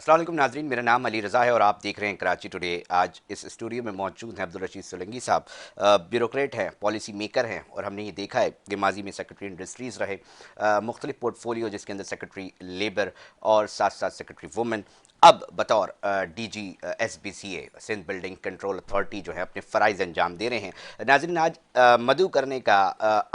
अस्सलाम वालेकुम नाजरीन, मेरा नाम अली रज़ा है और आप देख रहे हैं कराची टुडे। आज इस स्टूडियो में मौजूद हैं अब्दुल रशीद सोलंकी साहब। ब्यूरोक्रेट हैं, पॉलिसी मेकर हैं और हमने ये देखा है कि माजी में सेक्रेटरी इंडस्ट्रीज़ रहे, मुख्तलिफ पोर्टफोलियो जिसके अंदर सेक्रेटरी लेबर और साथ साथ सेक्रेटरी वुमेन, अब बतौर DG SBCA Sindh building control authority जो है अपने फ़राइज़ अंजाम दे रहे हैं। नाज़रीन, आज मदऊ करने का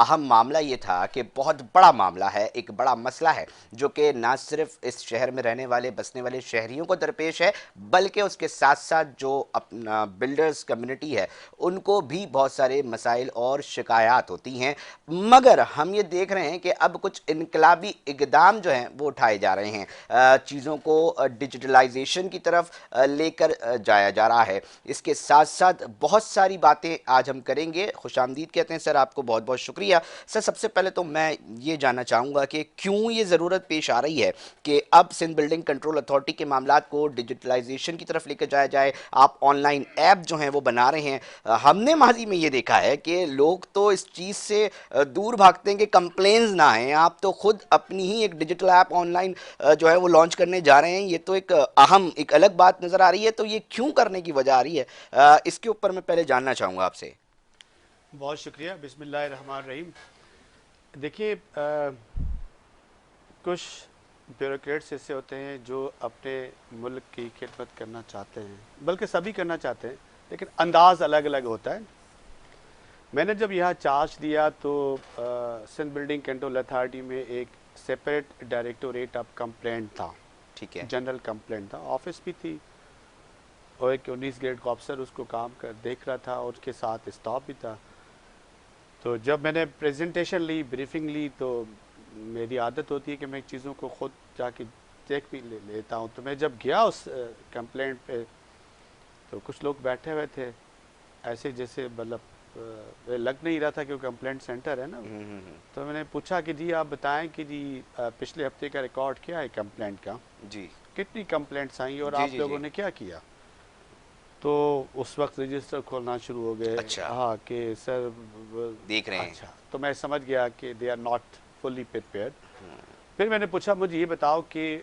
अहम मामला ये था कि बहुत बड़ा मामला है, एक बड़ा मसला है जो कि ना सिर्फ इस शहर में रहने वाले बसने वाले शहरियों को दरपेश है, बल्कि उसके साथ साथ जो अपना बिल्डर्स कम्युनिटी है उनको भी बहुत सारे मसाइल और शिकायत होती हैं। मगर हम ये देख रहे हैं कि अब कुछ इनकलाबी इकदाम जो हैं वो उठाए जा रहे हैं, चीज़ों को डिजिटलाइजेशन की तरफ लेकर जाया जा रहा है। इसके साथ साथ बहुत सारी बातें आज हम करेंगे। खुशामदीद कहते हैं सर, आपको बहुत बहुत शुक्रिया। सर, सबसे पहले तो मैं ये जानना चाहूँगा कि क्यों ये ज़रूरत पेश आ रही है कि अब सिंध बिल्डिंग कंट्रोल अथॉरिटी के मामलात को डिजिटलाइजेशन की तरफ लेकर जाया जाए। आप ऑनलाइन ऐप जो हैं वो बना रहे हैं। हमने माजी में ये देखा है कि लोग तो इस चीज़ से दूर भागते हैं कि कंप्लेंट्स ना आए, आप तो खुद अपनी ही एक डिजिटल ऐप ऑनलाइन जो है वो लॉन्च करने जा रहे हैं। ये तो एक अहम, एक अलग बात नज़र आ रही है। तो ये क्यों करने की वजह आ रही है, इसके ऊपर मैं पहले जानना चाहूँगा आपसे। बहुत शुक्रिया। बिस्मिल्लाहिर्रहमानिर्रहीम। देखिए, कुछ ब्यूरोक्रेट्स ऐसे होते हैं जो अपने मुल्क की खिदमत करना चाहते हैं, बल्कि सभी करना चाहते हैं, लेकिन अंदाज़ अलग अलग होता है। मैंने जब यहाँ चार्ज दिया तो सिंध बिल्डिंग कंट्रोल अथॉरिटी में एक सेपरेट डायरेक्टोरेट ऑफ कंप्लेंट था, ठीक है। जनरल कंप्लेंट था, ऑफिस भी थी और एक 19 ग्रेड का अफसर उसको काम कर देख रहा था और उसके साथ स्टाफ भी था। तो जब मैंने प्रेजेंटेशन ली, ब्रीफिंग ली, तो मेरी आदत होती है कि मैं चीज़ों को खुद जाके देख भी लेता हूँ। तो मैं जब गया उस कंप्लेंट पे, तो कुछ लोग बैठे हुए थे ऐसे जैसे मतलब लग नहीं रहा था कि वो कंप्लेंट सेंटर है ना। तो मैंने पूछा कि जी आप बताएं कि जी पिछले हफ्ते का रिकॉर्ड क्या है कंप्लेंट का, जी कितनी कंप्लेंट्स आई और जी आप जी लोगों जी। ने क्या किया। तो उस वक्त रजिस्टर खोलना शुरू हो गए। अच्छा। हाँ कि सर देख रहे हैं। अच्छा, तो मैं समझ गया कि they are not fully prepared. फिर मैंने पूछा मुझे ये बताओ कि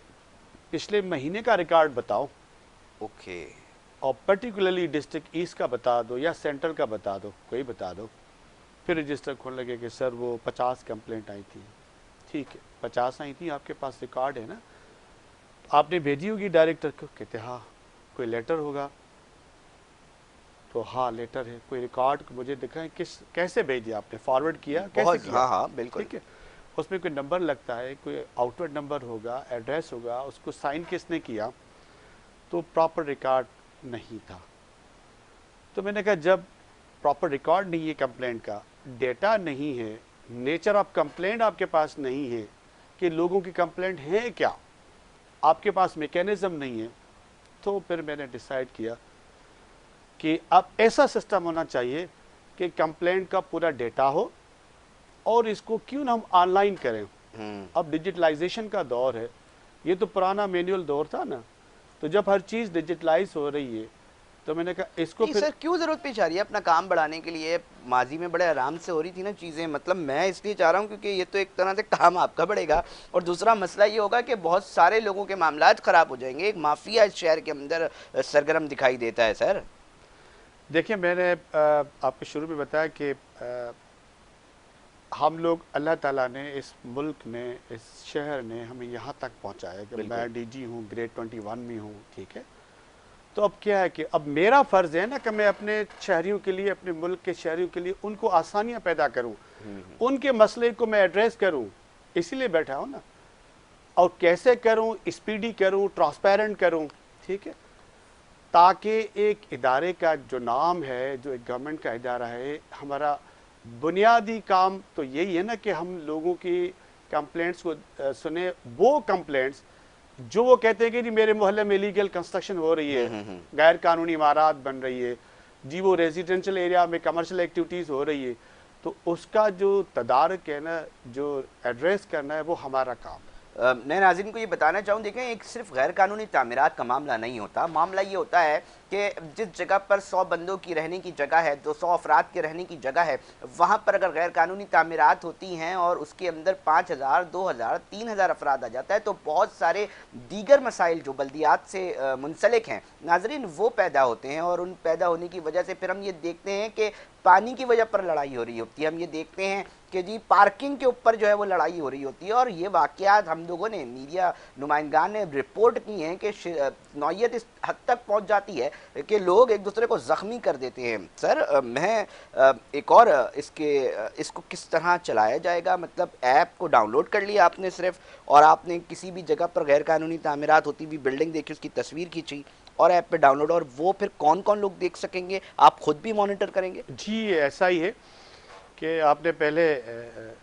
पिछले महीने का रिकॉर्ड बताओ ओके। और पर्टिकुलरली डिस्ट्रिक्ट ईस्ट का बता दो या सेंट्रल का बता दो, कोई बता दो। फिर रजिस्टर खोलने लगे कि सर वो 50 कंप्लेंट आई थी। ठीक है, 50 आई थी, आपके पास रिकॉर्ड है ना, आपने भेजी होगी डायरेक्टर को। कहते हाँ। कोई लेटर होगा? तो हाँ लेटर है। कोई रिकॉर्ड मुझे दिखाएं, किस कैसे भेज आपने, फॉरवर्ड किया, कैसे बहुत, किया? हाँ हाँ बिल्कुल। ठीक है, उसमें कोई नंबर लगता है, कोई आउटवर्ड नंबर होगा, एड्रेस होगा, उसको साइन किसने किया। तो प्रॉपर रिकॉर्ड नहीं था। तो मैंने कहा जब प्रॉपर रिकॉर्ड नहीं है कंप्लेंट का, डेटा नहीं है, नेचर ऑफ कंप्लेंट आपके पास नहीं है कि लोगों की कंप्लेंट है क्या, आपके पास मैकेनिज्म नहीं है, तो फिर मैंने डिसाइड किया कि अब ऐसा सिस्टम होना चाहिए कि कंप्लेंट का पूरा डेटा हो और इसको क्यों ना हम ऑनलाइन करें। अब डिजिटलाइजेशन का दौर है, ये तो पुराना मैनुअल दौर था ना। तो जब हर चीज़ डिजिटलाइज हो रही है तो मैंने कहा इसको नहीं फिर। सर, क्यों जरूरत पेश आ रही है अपना काम बढ़ाने के लिए? माजी में बड़े आराम से हो रही थी ना चीज़ें। मतलब मैं इसलिए चाह रहा हूँ क्योंकि ये तो एक तरह से काम आपका बढ़ेगा और दूसरा मसला ये होगा कि बहुत सारे लोगों के मामलात ख़राब हो जाएंगे। एक माफिया इस शहर के अंदर सरगर्म दिखाई देता है सर। देखिए, मैंने आपको शुरू में बताया कि हम लोग, अल्लाह ताला ने, इस मुल्क ने, इस शहर ने हमें यहाँ तक पहुँचाया कि बिल्कुल। मैं डीजी हूँ, ग्रेड 21 में हूँ। ठीक है, तो अब क्या है कि अब मेरा फ़र्ज़ है ना कि मैं अपने शहरियों के लिए, अपने मुल्क के शहरियों के लिए उनको आसानियाँ पैदा करूँ, उनके मसले को मैं एड्रेस करूँ, इसीलिए बैठा हूँ ना। और कैसे करूँ, स्पीडी करूँ, ट्रांसपेरेंट करूँ। ठीक है, ताकि एक इदारे का जो नाम है, जो एक गवर्नमेंट का इदारा है, हमारा बुनियादी काम तो यही है ना कि हम लोगों की कंप्लेंट्स को सुने। वो कंप्लेंट्स जो वो कहते हैं कि जी मेरे मोहल्ले में इलीगल कंस्ट्रक्शन हो रही है, गैर कानूनी इमारत बन रही है, जी वो रेजिडेंशियल एरिया में कमर्शियल एक्टिविटीज़ हो रही है, तो उसका जो तदारक है ना, जो एड्रेस करना है, वो हमारा काम है। मैं नाज़रीन को ये बताना चाहूँ, देखें एक सिर्फ गैर कानूनी तामीरात का मामला नहीं होता, मामला ये होता है कि जिस जगह पर 100 बंदों की रहने की जगह है, 200 अफराद के रहने की जगह है, वहाँ पर अगर गैर कानूनी तामीरात होती हैं और उसके अंदर 5000, 2000, 3000 अफराद आ जाता है, तो बहुत सारे दीगर मसाइल जो बल्दियात से मुंसलिक हैं नाज़रीन, वो पैदा होते हैं। और उन पैदा होने की वजह से फिर हम ये देखते हैं कि पानी की वजह पर लड़ाई हो रही होती है, हम ये देखते हैं कि जी पार्किंग के ऊपर जो है वो लड़ाई हो रही होती है। और ये वाक़यात हम लोगों ने, मीडिया नुमाइंदान ने रिपोर्ट की हैं कि नौयत इस हद तक पहुंच जाती है कि लोग एक दूसरे को ज़ख्मी कर देते हैं। सर मैं एक और इसको किस तरह चलाया जाएगा, मतलब ऐप को डाउनलोड कर लिया आपने सिर्फ, और आपने किसी भी जगह पर गैर कानूनी तामीरात होती हुई बिल्डिंग देखी, उसकी तस्वीर खींची और ऐप पे डाउनलोड, और वो फिर कौन कौन लोग देख सकेंगे, आप खुद भी मॉनिटर करेंगे? जी ऐसा ही है कि आपने पहले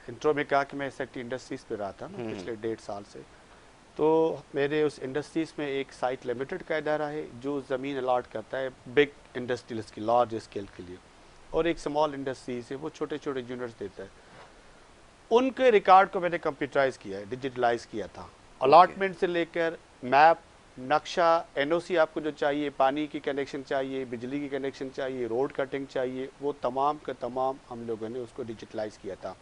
इंट्रो में कहा कि मैं सेक्टर इंडस्ट्रीज़ पे रहा था ना पिछले 1.5 साल से, तो मेरे उस इंडस्ट्रीज़ में एक साइट लिमिटेड का इदारा है जो ज़मीन अलाट करता है बिग इंडस्ट्रीज की, लार्ज स्केल के लिए, और एक स्मॉल इंडस्ट्रीज है वो छोटे छोटे यूनिट्स देता है। उनके रिकॉर्ड को मैंने कंप्यूटराइज किया है, डिजिटलाइज किया था, अलॉटमेंट से लेकर मैप, नक्शा, एनओसी आपको जो चाहिए, पानी की कनेक्शन चाहिए, बिजली की कनेक्शन चाहिए, रोड कटिंग चाहिए, वो तमाम का तमाम हम लोगों ने उसको डिजिटलाइज किया था।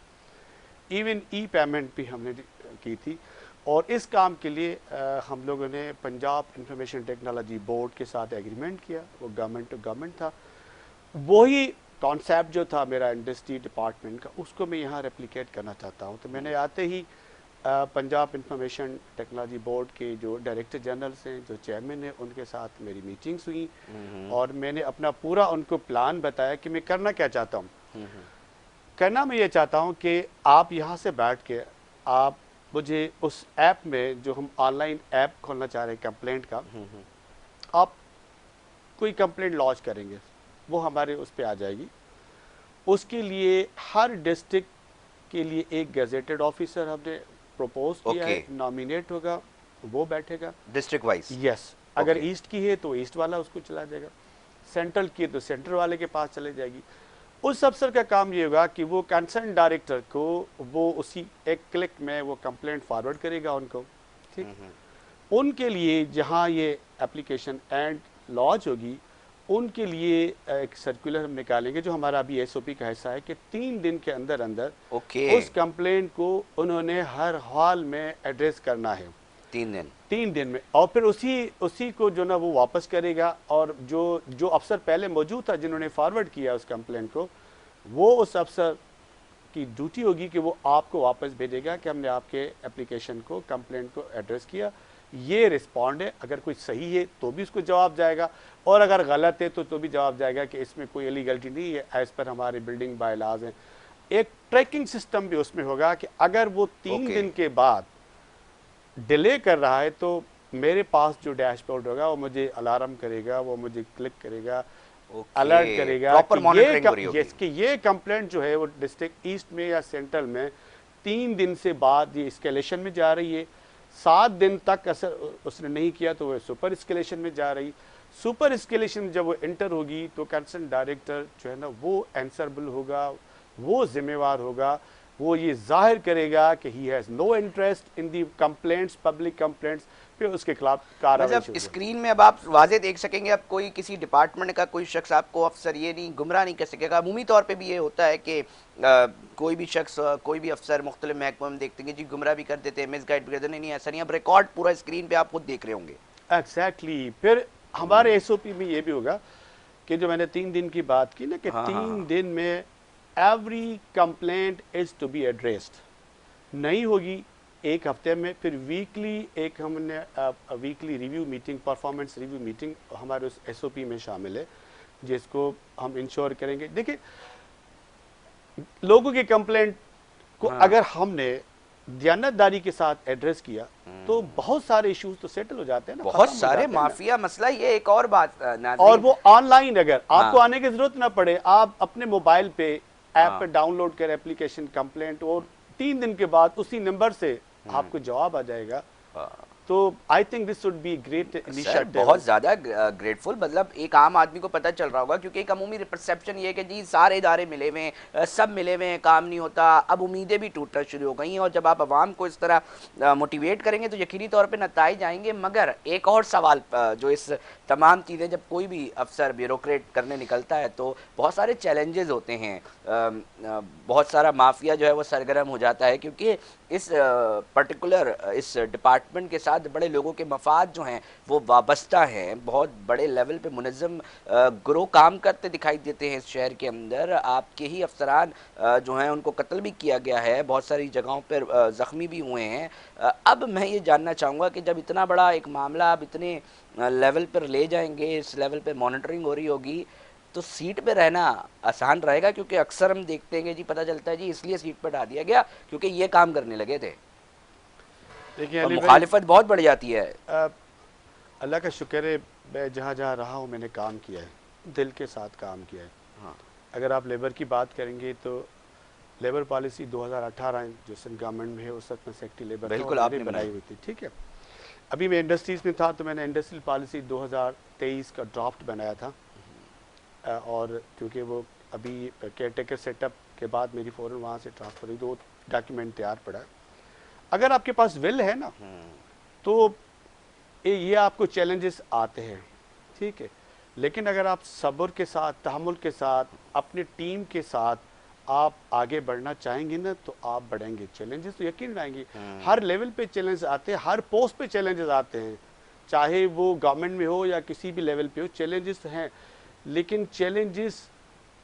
इवन ई पेमेंट भी हमने की थी। और इस काम के लिए हम लोगों ने पंजाब इंफॉर्मेशन टेक्नोलॉजी बोर्ड के साथ एग्रीमेंट किया, वो गवर्नमेंट टू गवर्नमेंट था। वही कॉन्सेप्ट जो था मेरा इंडस्ट्री डिपार्टमेंट का, उसको मैं यहाँ रेप्लिकेट करना चाहता हूँ। तो मैंने आते ही पंजाब इंफॉर्मेशन टेक्नोलॉजी बोर्ड के जो डायरेक्टर जनरल्स हैं, जो चेयरमैन हैं, उनके साथ मेरी मीटिंग्स हुई और मैंने अपना पूरा उनको प्लान बताया कि मैं करना क्या चाहता हूँ। करना मैं ये चाहता हूँ कि आप यहाँ से बैठ के आप मुझे उस ऐप में, जो हम ऑनलाइन ऐप खोलना चाह रहे हैं कंप्लेंट का, आप कोई कंप्लेंट लॉन्च करेंगे, वो हमारे उस पर आ जाएगी। उसके लिए हर डिस्ट्रिक्ट के लिए एक गजेटेड ऑफिसर हमने प्रपोज किया है, नॉमिनेट होगा, वो बैठेगा डिस्ट्रिक्ट वाइज। यस, अगर ईस्ट की है तो ईस्ट वाला उसको चला जाएगा, सेंट्रल की है तो सेंट्रल वाले के पास चले जाएगी। उस अफसर का काम ये होगा कि वो कंसर्न डायरेक्टर को वो उसी एक क्लिक में वो कंप्लेंट फॉरवर्ड करेगा उनको, ठीक। उनके लिए जहाँ ये एप्लीकेशन एंड लॉन्च होगी, उनके लिए एक सर्कुलर हम निकालेंगे जो हमारा अभी एसओपी का हिस्सा है कि 3 दिन के अंदर अंदर उस कंप्लेंट को उन्होंने हर हाल में एड्रेस करना है। 3 दिन में, और फिर उसी को जो ना वो वापस करेगा। और जो अफसर पहले मौजूद था जिन्होंने फॉरवर्ड किया उस कंप्लेंट को, वो उस अफसर की ड्यूटी होगी कि वो आपको वापस भेजेगा कि हमने आपके एप्लीकेशन को, कंप्लेंट को एड्रेस किया, ये रिस्पॉन्ड है। अगर कोई सही है तो भी उसको जवाब जाएगा, और अगर गलत है तो भी जवाब जाएगा कि इसमें कोई इलीगलिटी नहीं है, एज पर हमारे बिल्डिंग बायलॉज हैं। एक ट्रैकिंग सिस्टम भी उसमें होगा कि अगर वो 3 दिन के बाद डिले कर रहा है तो मेरे पास जो डैशबोर्ड होगा वो मुझे अलार्म करेगा, वो मुझे क्लिक करेगा, अलर्ट करेगा कि ये कंप्लेंट जो है वो डिस्ट्रिक्ट ईस्ट में या सेंट्रल में 3 दिन से बाद ये एस्केलेशन में जा रही है। 7 दिन तक असर उसने नहीं किया तो वो सुपर एस्केलेशन में जा रही। सुपर एस्केलेशन जब वो एंटर होगी तो कंसर्न डायरेक्टर जो है ना वो आंसरेबल होगा, वो जिम्मेवार होगा, वो ये जाहिर करेगा कि he has no interest in the complaints, public complaints, फिर उसके खिलाफ कार्रवाई। मतलब स्क्रीन में अब आप वाज़े देख सकेंगे, अब कोई किसी डिपार्टमेंट का कोई शख्स आपको अफसर ये नहीं गुमराह नहीं कर सकेगा। अमूमी तौर पे भी ये होता है कि कोई भी शख्स, कोई भी अफसर मुख्तलिफ महकमों में देखते हैं जी गुमराह भी कर देते हैं, मिसगाइड भी कर देते हैं। नहीं ऐसा नहीं, अब रिकॉर्ड पूरा स्क्रीन पे आप खुद देख रहे होंगे। एग्जैक्टली। फिर हमारे एसओपी में ये भी होगा कि जो मैंने 3 दिन की बात की ना कि 3 दिन में every complaint is to be addressed. नहीं होगी एक हफ्ते में, फिर वीकली एक हमने weekly review meeting, performance review meeting हमारे उस एसओपी में शामिल है, जिसको हम इंश्योर करेंगे। देखिए, लोगों के कंप्लेंट को अगर हमने दयानतदारी के साथ एड्रेस किया तो बहुत सारे इश्यूज तो सेटल हो जाते हैं ना, बहुत सारे माफिया मसला। ये एक और बात और वो ऑनलाइन, अगर आपको आने की जरूरत ना पड़े, आप अपने मोबाइल पे ऐप पे डाउनलोड कर एप्लीकेशन कंप्लेंट, और 3 दिन के बाद उसी नंबर से आपको जवाब आ जाएगा। तो I think this would be great sir initiative. बहुत ज़्यादा ग्रेटफुल, मतलब एक आम आदमी को पता चल रहा होगा, क्योंकि एक अमूमी परसेप्शन ये है कि जी सारे इदारे मिले हुए हैं, सब मिले हुए हैं, काम नहीं होता। अब उम्मीदें भी टूटना शुरू हो गई हैं, और जब आप आवाम को इस तरह मोटिवेट करेंगे तो यकीनी तौर पे नताइज आएंगे। मगर एक और सवाल जो इस तमाम चीज़ें जब कोई भी अफसर ब्यूरोक्रेट करने निकलता है तो बहुत सारे चैलेंजेस होते हैं, बहुत सारा माफिया जो है वो सरगर्म हो जाता है, क्योंकि इस पर्टिकुलर इस डिपार्टमेंट के साथ बड़े लोगों के मफाद जो हैं वो वाबस्ता हैं। बहुत बड़े लेवल पे मुनज़्ज़म ग्रोह काम करते दिखाई देते हैं इस शहर के अंदर। आपके ही अफसरान जो हैं उनको कत्ल भी किया गया है, बहुत सारी जगहों पर ज़ख्मी भी हुए हैं। अब मैं ये जानना चाहूँगा कि जब इतना बड़ा एक मामला आप इतने लेवल पर ले जाएंगे, इस लेवल पे मॉनिटरिंग हो रही होगी, तो सीट पे रहना आसान रहेगा? क्योंकि अक्सर हम देखते हैं कि जी पता चलता है जी इसलिए सीट पर हटा दिया गया क्योंकि ये काम करने लगे थे, देखिए और अली भाई, मुखालिफत बहुत बढ़ जाती है। अल्लाह का शुक्र है, मैं जहाँ जहाँ रहा हूँ मैंने काम किया है, दिल के साथ काम किया है। हाँ, अगर आप लेबर की बात करेंगे तो लेबर पॉलिसी 2018 जो सेंट्रल गवर्नमेंट में है उस वक्त मैं सेक्रेटरी लेबर था बिल्कुल और मैंने आपने बनाई बनाई। हुई थी, ठीक है। अभी मैं इंडस्ट्रीज़ में था तो मैंने इंडस्ट्रियल पॉलिसी 2023 का ड्राफ्ट बनाया था। और क्योंकि वो अभी केयर टेकर सेटअप के बाद मेरी फ़ौरन वहाँ से ट्रांसफ़र हुई तो वो डॉक्यूमेंट तैयार पड़ा है। अगर आपके पास विल है ना तो ये आपको चैलेंजेस आते हैं, ठीक है। लेकिन अगर आप सब्र के साथ, तहम्मुल के साथ, अपनी टीम के साथ आप आगे बढ़ना चाहेंगे ना तो आप बढ़ेंगे। चैलेंजेस तो यकीन आएंगे, हर लेवल पे चैलेंज आते हैं, हर पोस्ट पे चैलेंजेस आते हैं, चाहे वो गवर्नमेंट में हो या किसी भी लेवल पे हो, चैलेंजेस हैं। लेकिन चैलेंजेस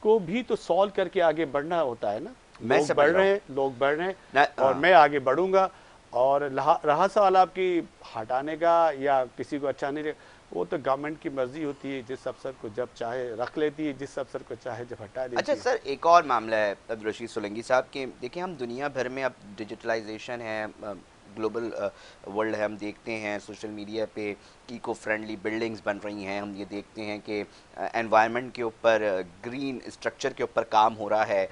को भी तो सॉल्व करके आगे बढ़ना होता है ना। मैं लोग समझ बढ़ रहा रहे हूँ हैं, लोग बढ़ रहे हैं ना। और मैं आगे बढ़ूंगा। और रहा सवाल आपकी हटाने का या किसी को अच्छा नहीं लगे, वो तो गवर्नमेंट की मर्जी होती है, जिस अफसर को जब चाहे रख लेती है, जिस अफसर को चाहे जब हटा अच्छा देती है। सर, एक और मामला है अब्दुल रशीद सोलंकी साहब के, देखिए हम दुनिया भर में अब डिजिटलाइजेशन है, ग्लोबल वर्ल्ड है, हम देखते हैं सोशल मीडिया पे इको फ्रेंडली बिल्डिंग्स बन रही हैं, हम ये देखते हैं कि एनवायरनमेंट के ऊपर, ग्रीन स्ट्रक्चर के ऊपर काम हो रहा है।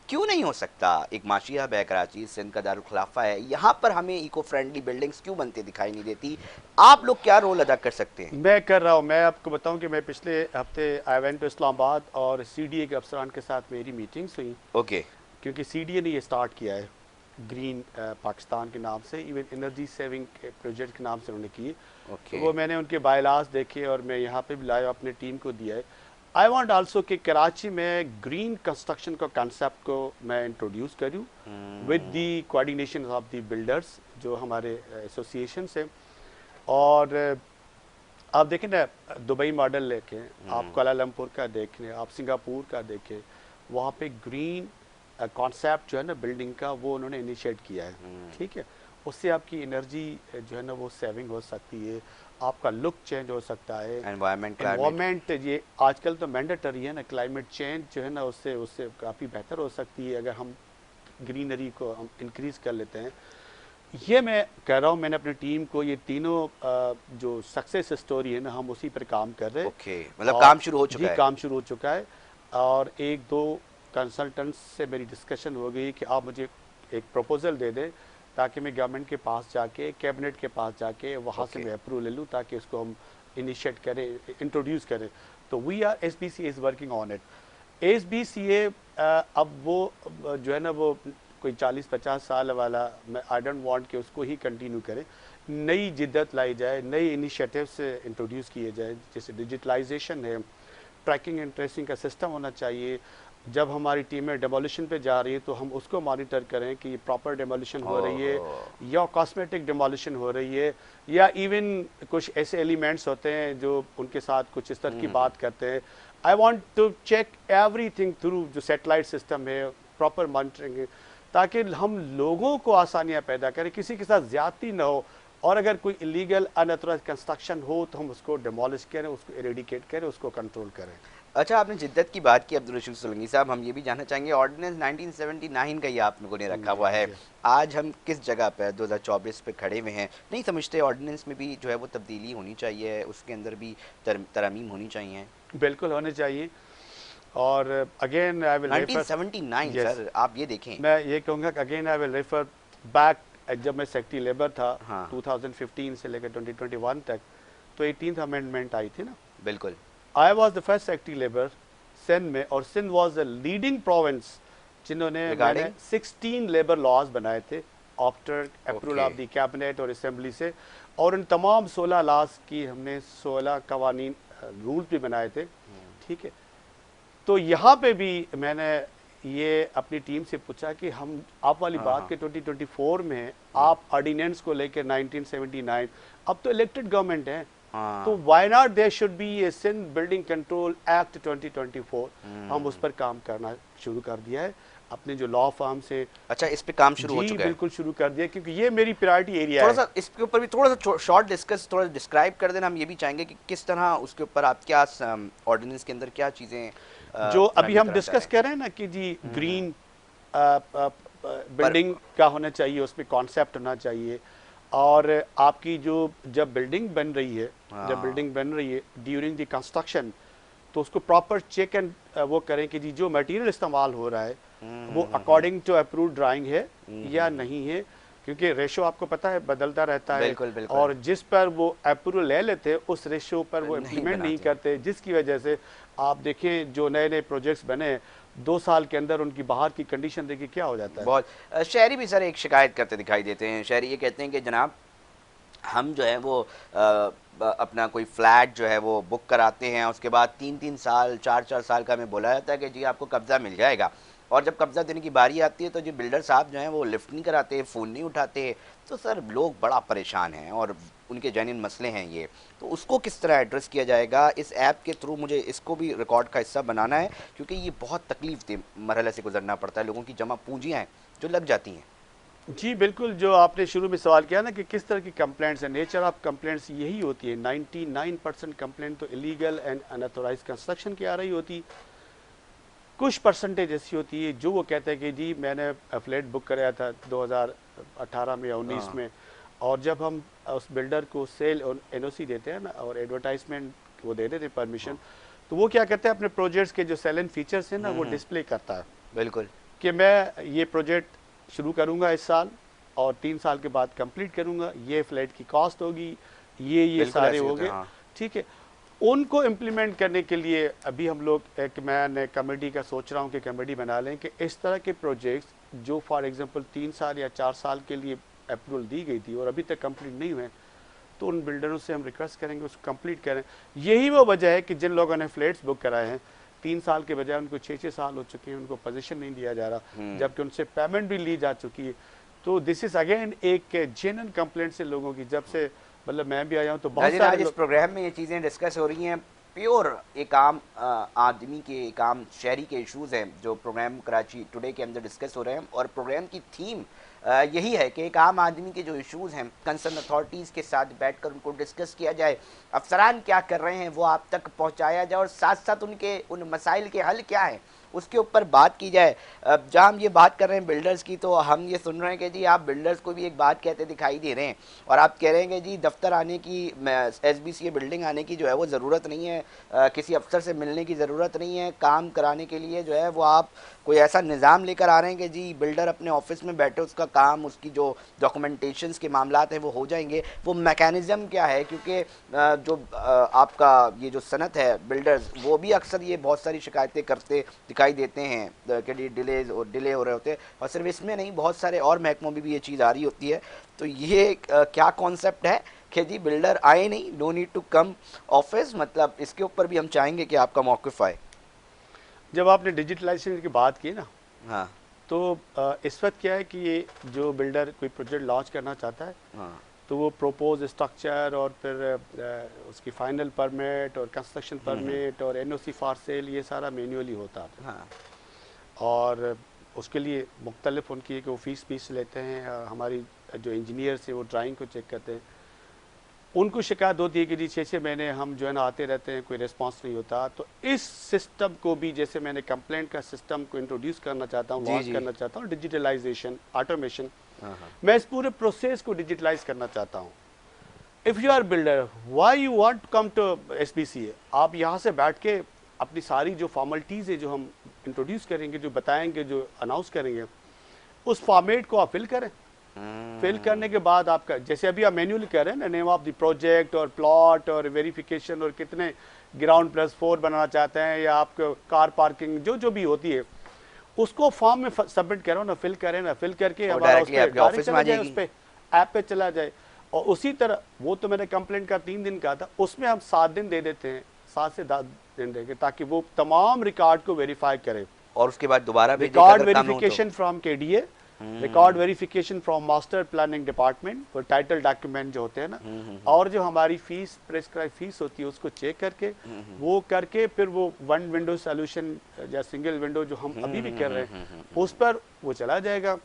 क्यों नहीं हो सकता? एक माशिया है कराची, सिंध का दारुल खिलाफा है, यहाँ पर हमें इको फ्रेंडली बिल्डिंग्स क्यों बनते दिखाई नहीं देती? आप लोग क्या रोल अदा कर सकते हैं? मैं कर रहा हूँ। मैं आपको बताऊं कि मैं पिछले हफ्ते आई वेंट टू इस्लामाबाद और सीडीए के अफसरान के साथ मेरी मीटिंग्स हुई, ओके। क्योंकि सीडीए ने ये स्टार्ट किया है ग्रीन पाकिस्तान के नाम से, इवन एनर्जी सेविंग प्रोजेक्ट के नाम से उन्होंने किए। तो ओके। वो मैंने उनके बायलास देखे और मैं यहाँ पे भी लाया, अपनी टीम को दिया है। आई वांट आल्सो कि कराची में ग्रीन कंस्ट्रक्शन का कंसेप्ट को मैं इंट्रोड्यूस करूँ with the coordination of the builders जो हमारे एसोसिएशन से। और आप देखें ना, दुबई मॉडल लेके आप कोलालमपुर का देखें, आप सिंगापुर का देखें, वहाँ पे ग्रीन कॉन्सेप्ट जो है ना बिल्डिंग का वो उन्होंने इनिशिएट किया है, ठीक है। उससे आपकी एनर्जी जो है ना वो सेविंग हो सकती है, आपका लुक चेंज हो सकता है, एनवायरनमेंट, क्लाइमेट। एनवायरमेंट ये आजकल तो मैंडेटरी है ना, क्लाइमेट चेंज जो है ना उससे उससे काफ़ी बेहतर हो सकती है अगर हम ग्रीनरी को हम इंक्रीज़ कर लेते हैं। ये मैं कह रहा हूँ, मैंने अपनी टीम को ये तीनों जो सक्सेस स्टोरी है ना हम उसी पर काम कर रहे हैं। ओके, मतलब और काम शुरू हो जी चुका है। काम शुरू हो चुका है। और एक दो कंसल्टेंट्स से मेरी डिस्कशन हो गई कि आप मुझे एक प्रपोजल दे दें ताकि मैं गवर्नमेंट के पास जाके, कैबिनेट के पास जाके वहाँ से ओके। मैं अप्रूवल ले लूँ ताकि उसको हम इनिशिएट करें, इंट्रोड्यूस करें। तो we are SBCA is working on it. SBCA अब वो जो है ना वो कोई 40-50 साल वाला, मैं आई डोंट वांट कि उसको ही कंटिन्यू करें। नई जिद्दत लाई जाए, नई इनिशिएटिव से इंट्रोड्यूस किए जाए, जैसे डिजिटलाइजेशन है, ट्रैकिंग एंड ट्रेसिंग का सिस्टम होना चाहिए। जब हमारी टीमें डेमोलिशन पे जा रही है तो हम उसको मॉनिटर करें कि प्रॉपर डेमोलिशन हो रही है ओहो। या कॉस्मेटिक डेमोलिशन हो रही है, या इवन कुछ ऐसे एलिमेंट्स होते हैं जो उनके साथ कुछ इस तरह की बात करते हैं। I want to check everything through जो सैटेलाइट सिस्टम है, प्रॉपर मॉनिटरिंग है, ताकि हम लोगों को आसानियां पैदा करें, किसी के साथ ज्यादती ना हो। और अगर कोई इलीगल अनऑथराइज्ड कंस्ट्रक्शन हो तो हम उसको डिमोलिश करें, उसको इरेडिकेट करें, उसको कंट्रोल करें। अच्छा, आपने जिद्दत की बात की अब्दुल रशीद सोलंकी साहब, हम ये भी जानना चाहेंगे ऑर्डिनेंस 1979 का ये आप लोगों ने रखा हुआ है, जी आज हम किस जगह पे 2024 पे खड़े हुए हैं? नहीं समझते ऑर्डिनेंस में भी जो है वो तब्दीली होनी चाहिए, उसके अंदर भी तरमीम होनी चाहिए? बिल्कुल होने चाहिए। और again I will refer, 1979 yes, sir, आप ये देखें। मैं ये कहूँगा कि again I will refer back जब मैं सेक्रेटरी लेबर था हाँ 2015 से लेकर 2021 तक, तो 18th अमेंडमेंट आई थी ना। बिल्कुल। I was the first secretary labour Sindh में, और Sindh was the leading province जिन्होंने मैंने रिगार्डिंग 16 लेबर लॉज बनाए थे after approval of the cabinet और असेंबली से, और इन तमाम 16 लॉज की हमने 16 कवानीन रूल भी बनाए थे। ठीक है, तो यहाँ पे भी मैंने ये अपनी टीम से पूछा कि हम आप वाली बात के 2024 में आप ऑर्डिनेंस को लेकर 1979, अब तो इलेक्टेड गवर्नमेंट है, तो why not there should be a Sindh building control act 2024। हम उस पर काम करना शुरू कर दिया है अपने जो लॉ फर्म से। अच्छा, इस पे काम शुरू हो जी चुका है? बिल्कुल शुरू कर दिया, क्योंकि ये मेरी प्रायोरिटी एरिया थोड़ा है। सा इसके ऊपर भी थोड़ा सा शॉर्ट डिस्कस, थोड़ा डिस्क्राइब कर देना। हम ये भी चाहेंगे कि किस तरह उसके ऊपर आप क्या ऑर्डिनेंस के अंदर क्या चीज़ें जो अभी हम करना चाह डिस्कस रहे कर रहे हैं ना कि जी ग्रीन बिल्डिंग क्या होना चाहिए, उसमें कॉन्सेप्ट होना चाहिए, और आपकी जो जब बिल्डिंग बन रही है, जब बिल्डिंग बन रही है ड्यूरिंग द कंस्ट्रक्शन, तो उसको प्रॉपर चेक एंड वो करें कि जी जो मटेरियल इस्तेमाल हो रहा है वो अकॉर्डिंग टू अप्रूव्ड ड्राइंग है या नहीं है, क्योंकि रेशो आपको पता है बदलता रहता है। बिल्कुल बिल्कुल। और जिस पर वो अप्रूवल ले लेते हैं उस रेशो पर वो नहीं इम्प्लीमेंट नहीं बनाते। करते, जिसकी वजह से आप देखें जो नए नए प्रोजेक्ट्स बने 2 साल के अंदर उनकी बाहर की कंडीशन देखिए क्या हो जाता है। बहुत शहरी भी सर एक शिकायत करते दिखाई देते हैं। शहरी ये कहते हैं कि जनाब हम जो है वो अपना कोई फ्लैट जो है वो बुक कराते हैं, उसके बाद 3-3 साल 4-4 साल का हमें बोला जाता है कि जी आपको कब्ज़ा मिल जाएगा, और जब कब्ज़ा देने की बारी आती है तो जो बिल्डर साहब जो हैं वो लिफ्ट नहीं कराते, फ़ोन नहीं उठाते। तो सर लोग बड़ा परेशान हैं और उनके जेन्युइन मसले हैं ये। तो उसको किस तरह एड्रेस किया जाएगा इस ऐप के थ्रू? मुझे इसको भी रिकॉर्ड का हिस्सा बनाना है, क्योंकि ये बहुत तकलीफ दे मरहले से गुजरना पड़ता है। लोगों की जमा पूंजियाँ हैं जो लग जाती हैं। जी बिल्कुल, जो आपने शुरू में सवाल किया ना कि किस तरह की कंप्लेंट्स हैं, नेचर ऑफ कंप्लेंट्स यही होती है। 99% कंप्लेंट तो इलीगल एंड अनऑथोराइज्ड कंस्ट्रक्शन की आ रही होती। कुछ परसेंटेज ऐसी होती है जो वो कहते हैं कि जी मैंने फ्लैट बुक कराया था 2018 में या 19 में, और जब हम उस बिल्डर को सेल और एनओसी देते हैं ना और एडवर्टाइजमेंट वो दे देते हैं परमिशन, तो वो क्या करते हैं अपने प्रोजेक्ट्स के जो सेलेंट फीचर्स हैं ना वो डिस्प्ले करता है बिल्कुल। कि मैं ये प्रोजेक्ट शुरू करूंगा इस साल और 3 साल के बाद कंप्लीट करूंगा, ये फ्लैट की कॉस्ट होगी, ये सारे हो गए। ठीक है, उनको इम्प्लीमेंट करने के लिए अभी हम लोग एक मैंने कमेटी का सोच रहा हूँ कि कमेटी बना लें कि इस तरह के प्रोजेक्ट्स जो फॉर एग्जांपल 3 साल या 4 साल के लिए अप्रूवल दी गई थी और अभी तक कंप्लीट नहीं हुए, तो उन बिल्डरों से हम रिक्वेस्ट करेंगे उसको कंप्लीट करें। यही वो वजह है कि जिन लोगों ने फ्लैट्स बुक कराए हैं 3 साल के बजाय उनको 6-6 साल हो चुके हैं, उनको पोजीशन नहीं दिया जा रहा, जबकि उनसे पेमेंट भी ली जा चुकी है। तो दिस इज अगेन एक जेन्युइन कंप्लेंट से लोगों की, जब से मतलब मैं भी आया हूँ तो बहुत आज सारे इस प्रोग्राम में ये चीज़ें डिस्कस हो रही हैं, प्योर एक आम आदमी के, एक आम शहरी के इश्यूज़ हैं जो प्रोग्राम कराची टुडे के अंदर डिस्कस हो रहे हैं। और प्रोग्राम की थीम यही है कि एक आम आदमी के जो इश्यूज़ हैं कंसर्न अथॉरिटीज़ के साथ बैठकर उनको डिस्कस किया जाए, अफसरान क्या कर रहे हैं वो आप तक पहुंचाया जाए, और साथ साथ उनके उन मसाइल के हल क्या हैं उसके ऊपर बात की जाए। अब जहाँ हम ये बात कर रहे हैं बिल्डर्स की, तो हम ये सुन रहे हैं कि जी आप बिल्डर्स को भी एक बात कहते दिखाई दे रहे हैं, और आप कह रहे हैं कि जी दफ्तर आने की, एसबीसी बिल्डिंग आने की जो है वो ज़रूरत नहीं है, किसी अफसर से मिलने की ज़रूरत नहीं है, काम कराने के लिए जो है वो आप कोई ऐसा निज़ाम लेकर आ रहे हैं कि जी बिल्डर अपने ऑफिस में बैठे उसका काम, उसकी जो डॉक्यूमेंटेशंस के मामलात हैं वो हो जाएंगे। वो मैकेनिज़्म क्या है? क्योंकि जो आपका ये जो सनत है बिल्डर्स, वो भी अक्सर ये बहुत सारी शिकायतें करते दिखाई देते हैं कि डिले हो रहे होते हैं, और सिर्फ इसमें नहीं बहुत सारे और महकमों में भी ये चीज़ आ रही होती है। तो ये क्या कॉन्सेप्ट है कि जी बिल्डर आए नहीं, no need to come office, मतलब इसके ऊपर भी हम चाहेंगे कि आपका मौक़िफ़ आए। जब आपने डिजिटलाइजेशन की बात की ना, हाँ तो इस वक्त क्या है कि ये जो बिल्डर कोई प्रोजेक्ट लॉन्च करना चाहता है, हाँ तो वो प्रोपोज स्ट्रक्चर और फिर उसकी फाइनल परमिट और कंस्ट्रक्शन परमिट और एनओसी फॉर सेल, ये सारा मैन्युअली होता था। हाँ और उसके लिए मुख्तलिफ उनकी एक वो फीस लेते हैं, हमारी जो इंजीनियर्स हैं वो ड्राइंग को चेक करते हैं। उनको शिकायत होती है कि जी 6-6 महीने हम जो है ना आते रहते हैं, कोई रिस्पांस नहीं होता। तो इस सिस्टम को भी, जैसे मैंने कंप्लेंट का सिस्टम को इंट्रोड्यूस करना चाहता हूँ, लॉन्च करना चाहता हूँ, डिजिटलाइजेशन, ऑटोमेशन, मैं इस पूरे प्रोसेस को डिजिटलाइज करना चाहता हूँ। If you are builder, why you want come to SBC, आप यहाँ से बैठ के अपनी सारी जो फॉर्मेलिटीज़ है जो हम इंट्रोड्यूस करेंगे, जो बताएंगे, जो अनाउंस करेंगे, उस फॉर्मेट को आप फिल करें। फिल करने के बाद आपका, जैसे अभी आप मैन्युअली कर रहे हैं ना, नेम ऑफ द प्रोजेक्ट और प्लॉट और वेरिफिकेशन और कितने ग्राउंड प्लस 4 बनाना चाहते हैं, या आपको कार पार्किंग जो जो भी होती है, उसको फॉर्म में सबमिट करो ना, फिल करें ना, फिल करके और हमारा उस डायरेक्टली पर आपके डायरेक्ट ऑफिस में आ चला जाए, उस जाएगी। पर ऐप पे चला जाए। और उसी तरह वो तो मैंने कंप्लेंट का 3 दिन का था, उसमें हम 7 दिन दे देते हैं, 7 से 10 दिन देंगे, ताकि वो तमाम रिकॉर्ड को वेरीफाई करे। और उसके बाद दोबारा भेजेगा रिकॉर्ड अगर काम ना हो तो। Verification from KDA, record verification from master planning department, वो टाइटल डॉक्यूमेंट जो होते हैं ना, और जो हमारी फीस प्रेस्क्राइब फीस होती है उसको चेक करके, वो करके फिर वो वन विंडो सोल्यूशन या सिंगल विंडो जो हम अभी भी कर रहे हैं, उस पर वो चला जाएगा।